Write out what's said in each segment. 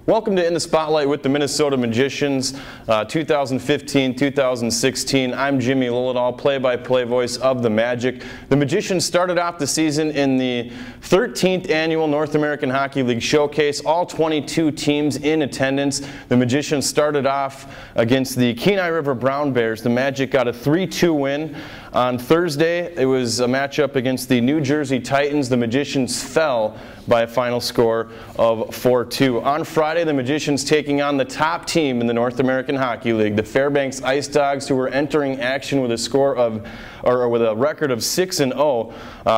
Welcome to In the Spotlight with the Minnesota Magicians, 2015-2016. I'm Jimmy Lillidahl, play-by-play voice of the Magic. The Magicians started off the season in the 13th Annual North American Hockey League Showcase, all 22 teams in attendance. The Magicians started off against the Kenai River Brown Bears. The Magic got a 3-2 win. On Thursday, it was a matchup against the New Jersey Titans. The Magicians fell by a final score of 4-2. On Friday, the Magicians taking on the top team in the North American Hockey League, the Fairbanks Ice Dogs, who were entering action with with a record of 6-0.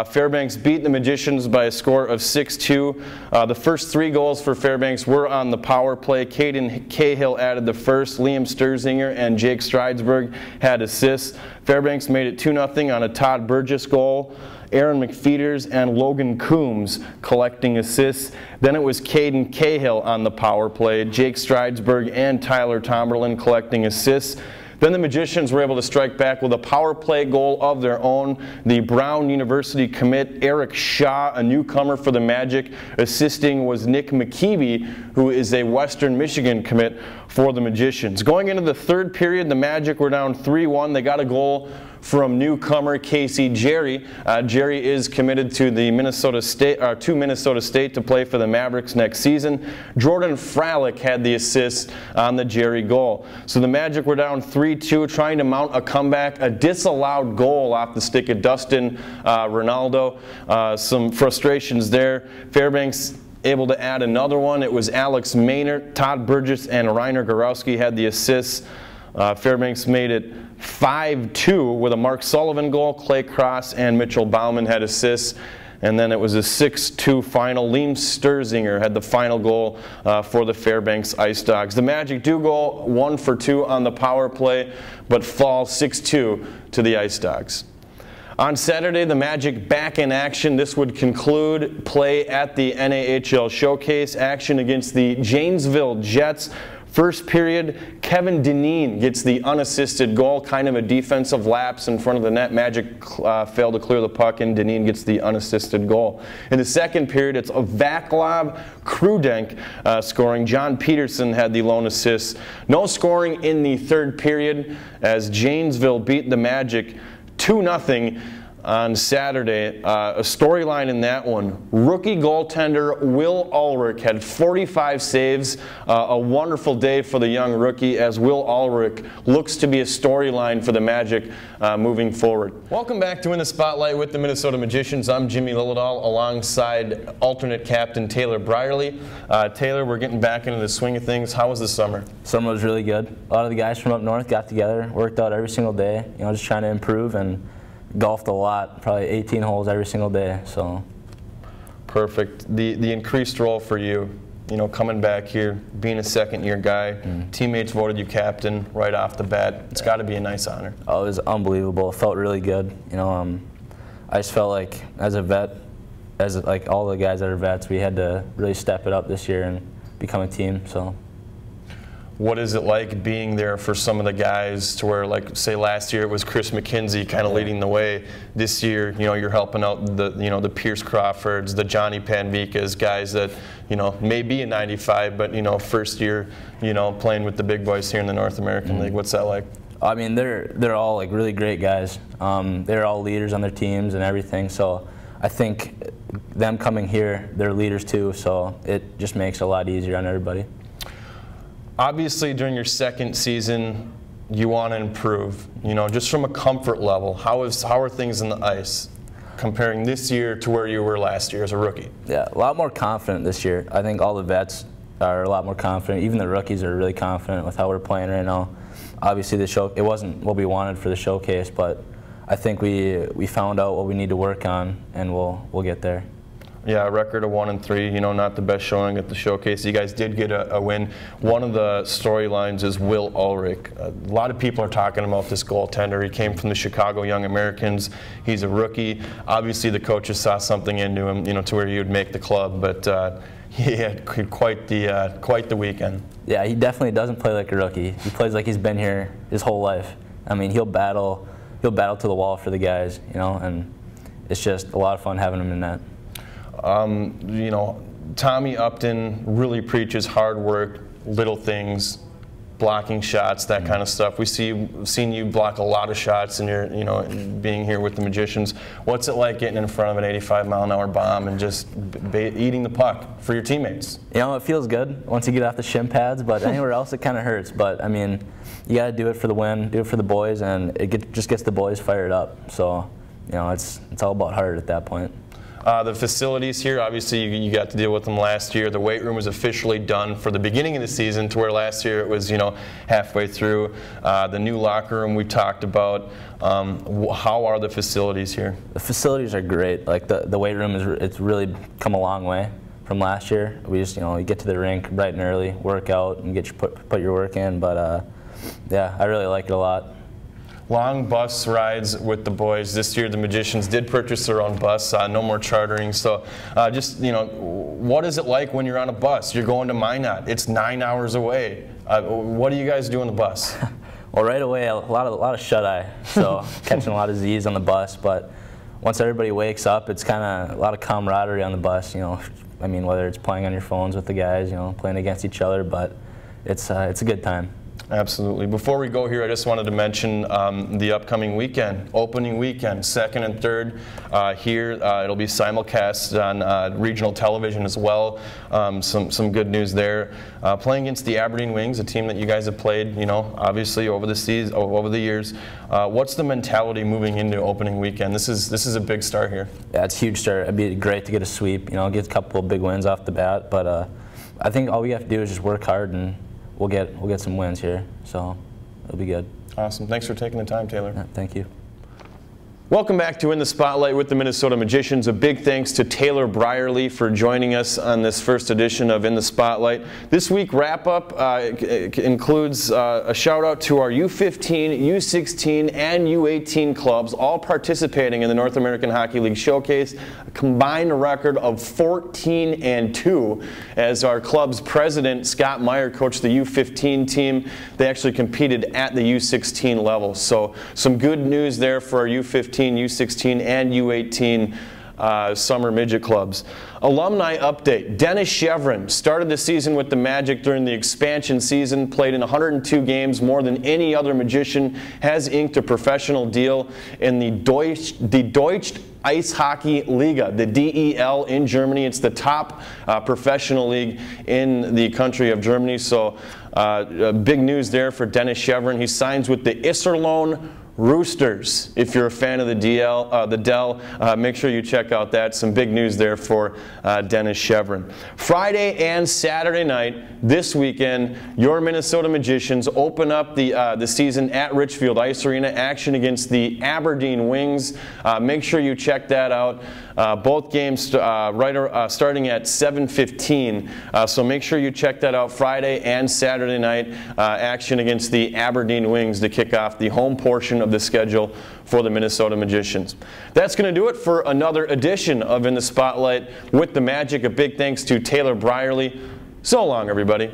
Fairbanks beat the Magicians by a score of 6-2. The first 3 goals for Fairbanks were on the power play. Caden Cahill added the first. Liam Sturzinger and Jake Stridesburg had assists. Fairbanks made it 2-0 on a Todd Burgess goal. Aaron McFeeters and Logan Coombs collecting assists. Then it was Caden Cahill on the power play. Jake Stridesburg and Tyler Tomberlin collecting assists. Then the Magicians were able to strike back with a power play goal of their own. The Brown University commit Eric Shaw, a newcomer for the Magic. Assisting was Nick McKeeby, who is a Western Michigan commit for the Magicians. Going into the third period, the Magic were down 3-1. They got a goal from newcomer Casey Jerry. Jerry is committed to the Minnesota State to play for the Mavericks next season. Jordan Fralick had the assist on the Jerry goal. So the Magic were down 3-2, trying to mount a comeback. A disallowed goal off the stick of Dustin Ronaldo. Some frustrations there. Fairbanks able to add another one. It was Alex Maynard, Todd Burgess, and Reiner Gorowski had the assists. Fairbanks made it 5-2 with a Mark Sullivan goal. Clay Cross and Mitchell Bauman had assists. And then it was a 6-2 final. Liam Sturzinger had the final goal for the Fairbanks Ice Dogs. The Magic do go 1 for 2 on the power play, but fall 6-2 to the Ice Dogs. On Saturday, the Magic back in action. This would conclude play at the NAHL Showcase. Action against the Janesville Jets. First period, Kevin Dineen gets the unassisted goal, kind of a defensive lapse in front of the net. Magic failed to clear the puck, and Dineen gets the unassisted goal. In the second period, it's a Vaclav Krudenk scoring. John Peterson had the lone assist. No scoring in the third period as Janesville beat the Magic 2-0 on Saturday. A storyline in that one. Rookie goaltender Will Ulrich had 45 saves. A wonderful day for the young rookie as Will Ulrich looks to be a storyline for the Magic moving forward. Welcome back to In the Spotlight with the Minnesota Magicians. I'm Jimmy Lillidahl alongside alternate captain Taylor Brierly. Taylor, we're getting back into the swing of things. How was the summer? Summer was really good. A lot of the guys from up north got together, worked out every single day, just trying to improve, and golfed a lot, probably 18 holes every single day. So perfect. The increased role for you, coming back here, being a second-year guy, teammates voted you captain right off the bat. It's got to be a nice honor. Oh, it was unbelievable. It felt really good. I just felt like as a vet, as like all the guys that are vets, we had to really step it up this year and become a team. So. What is it like being there for some of the guys to where, like, say last year it was Chris McKenzie kind of leading the way. This year, you're helping out the Pierce Crawfords, the Johnny Panvikas, guys that, may be a 95, but, first year, playing with the big boys here in the North American League. What's that like? I mean, they're all like really great guys. They're all leaders on their teams and everything. So I think them coming here, they're leaders too. So it just makes it a lot easier on everybody. Obviously, during your second season, you want to improve. Just from a comfort level, how are things in the ice comparing this year to where you were last year as a rookie? Yeah, a lot more confident this year. I think all the vets are a lot more confident. Even the rookies are really confident with how we're playing right now. Obviously, it wasn't what we wanted for the showcase, but I think we found out what we need to work on, and we'll get there. Yeah, a record of 1-3, not the best showing at the showcase. You guys did get a win. One of the storylines is Will Ulrich. A lot of people are talking about this goaltender. He came from the Chicago Young Americans. He's a rookie. Obviously, the coaches saw something into him, to where he would make the club, but he had quite the weekend. Yeah, he definitely doesn't play like a rookie. He plays like he's been here his whole life. I mean, he'll battle to the wall for the guys, and it's just a lot of fun having him in net. Tommy Upton really preaches hard work, little things, blocking shots, that kind of stuff. We've seen you block a lot of shots in your, being here with the Magicians. What's it like getting in front of an 85-mile-an-hour bomb and just eating the puck for your teammates? It feels good once you get off the shin pads, but anywhere else it kind of hurts. But I mean, you got to do it for the win, do it for the boys, and it just gets the boys fired up. So, it's all about heart at that point. The facilities here, obviously you got to deal with them last year. The weight room was officially done for the beginning of the season, to where last year it was, halfway through. The new locker room we talked about. How are the facilities here? The facilities are great. Like the weight room it's really come a long way from last year. We just you get to the rink bright and early, work out, and get put your work in. But yeah, I really like it a lot. Long bus rides with the boys. This year the Magicians did purchase their own bus, no more chartering. So what is it like when you're on a bus? You're going to Minot. It's 9 hours away. What do you guys do on the bus? Well, right away, a lot of shut-eye, so catching a lot of Z's on the bus. But once everybody wakes up, it's kind of a lot of camaraderie on the bus. I mean, whether it's playing on your phones with the guys, playing against each other, but it's a good time. Absolutely. Before we go here, I just wanted to mention the upcoming weekend, opening weekend, 2nd and 3rd here. It'll be simulcast on regional television as well. Some good news there. Playing against the Aberdeen Wings, a team that you guys have played, obviously over the years. What's the mentality moving into opening weekend? This is a big start here. Yeah, it's a huge start. It'd be great to get a sweep. Get a couple of big wins off the bat. But I think all we have to do is just work hard, and we'll get some wins here, so it'll be good. Awesome. Thanks for taking the time, Taylor. Yeah, thank you. Welcome back to In the Spotlight with the Minnesota Magicians. A big thanks to Taylor Brierly for joining us on this first edition of In the Spotlight. This week wrap-up includes a shout-out to our U15, U16, and U18 clubs, all participating in the North American Hockey League Showcase, a combined record of 14-2, as our club's president, Scott Meyer, coached the U15 team. They actually competed at the U16 level. So some good news there for our U15, U16, and U18 summer midget clubs. Alumni update. Dennis Chevron started the season with the Magic during the expansion season, played in 102 games, more than any other Magician, has inked a professional deal in the Deutsche Eishockey Liga, the DEL in Germany. It's the top professional league in the country of Germany. So big news there for Dennis Chevron. He signs with the Iserlohn Roosters. If you're a fan of the Dell, make sure you check out that. Some big news there for Dennis Chevron. Friday and Saturday night this weekend, your Minnesota Magicians open up the season at Richfield Ice Arena. Action against the Aberdeen Wings. Make sure you check that out. Both games starting at 7:15. So make sure you check that out. Friday and Saturday night action against the Aberdeen Wings to kick off the home portion of the schedule for the Minnesota Magicians. That's going to do it for another edition of In the Spotlight with the Magic. A big thanks to Taylor Brierly. So long, everybody.